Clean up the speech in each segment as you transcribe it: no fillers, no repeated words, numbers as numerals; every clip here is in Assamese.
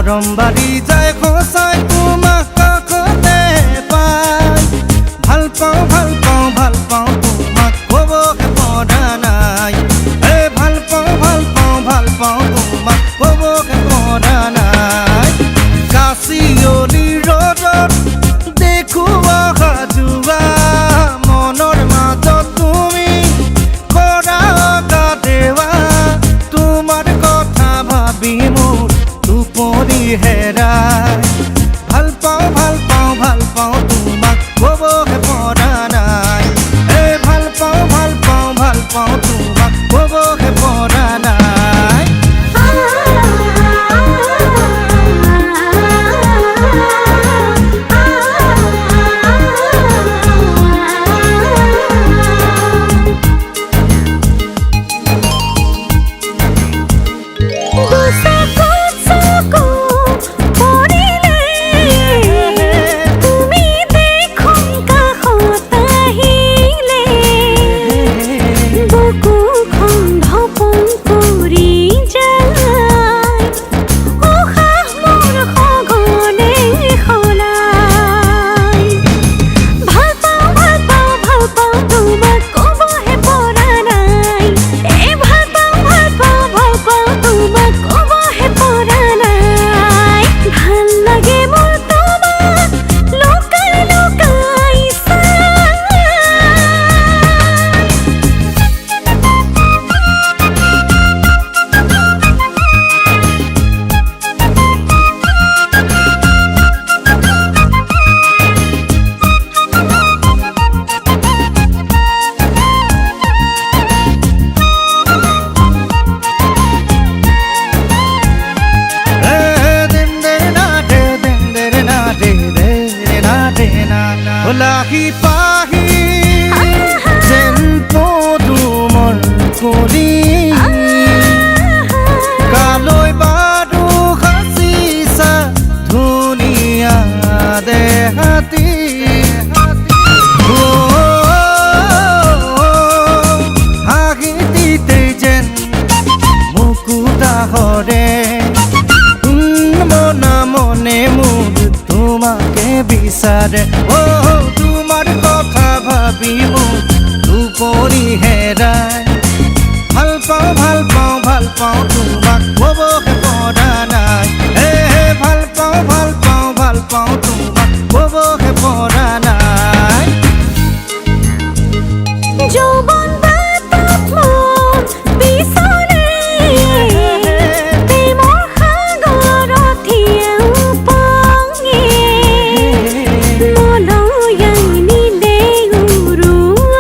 মৰম বাঢ়ি যায় সঁচাই তোমাক কাষতে পাই ভাল পাওঁ ভাল পাওঁ ভাল পাওঁ তোমাক ক'বহে পৰা নাই ভাল পাওঁ ভাল পাওঁ ভাল পাওঁ তোমাক ক'বহে পৰা নাই কাচিয়লি ৰ'দত দেখো অহা যোৱা মনৰ মাজত তুমি কৰা কাটেৱা তোমাৰ কথা ভাবি মোৰ টোপনি হেৰাই ভাল পাওঁ ভাল পাওঁ ভাল পাওঁ তোমাক ক'বহে পৰা নাই ভাল পাওঁ ভাল পাওঁ ভাল পাওঁ তোমাক ক'বহে পৰা নাই লাহি পাহি যেন পদুমৰ কৰি কালৈ বাৰু সাঁচিছা ধুনীয়া দেহাতী হাঁহিতে যেন মুকুতা হৰে মনা মনে মোৰ তোমাকে বিচাৰে তোমাৰ কথা ভাবি মোৰ টোপনি হেৰাই ভাল পাওঁ ভাল পাওঁ ভাল পাওঁ তোমাক ক'বহে পৰা নাই ভাল পাওঁ ভাল পাওঁ ভাল পাওঁ তোমাক ক'বহে পৰা নাই যৌৱন বাটত মোৰ পিছনে প্ৰেমৰ সাগৰত থিয় পঙে মলয়াই নিলে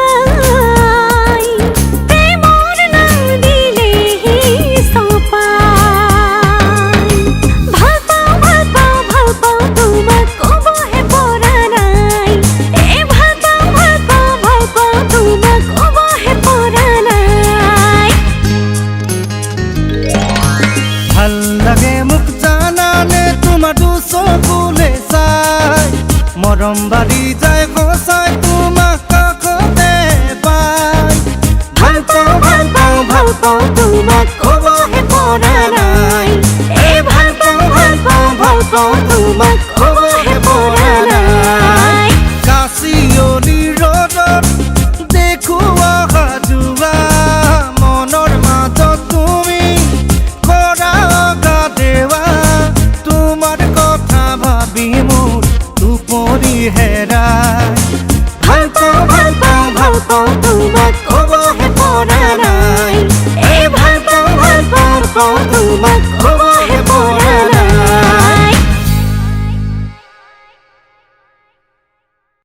উৰুৱাই প্ৰেমৰ নাম দিলেহি চপাই ভাল পাওঁ ভাল পাওঁ ভাল পাওঁ তোমাক ক'বহে পৰা নাই ভাল পাওঁ ভাল পাওঁ ভাল পাওঁ তোমাক ক'বহে পৰা নাই ভাল লাগে মোক জানানে তোমাৰ দুচকুলে চাই মৰম বাঢ়ি যায় সঁচাই তোমাক কাষতে পাই ভাল পাওঁ ভাল পাওঁ ভাল পাওঁ তোমাক ক'বহে পৰা নাই ভাল পাওঁ ভাল পাওঁ ভাল পাওঁ তোমাক ক'বহে পৰা নাই কাচিয়লি ৰ'দত দেখো অহা যোৱা মনৰ মাজত তুমি কৰা কাটেৱা তোমাৰ কথা ভাবি মোৰ টোপনি হেৰাই ভাল পাওঁ ভাল পাওঁ ভাল পাওঁ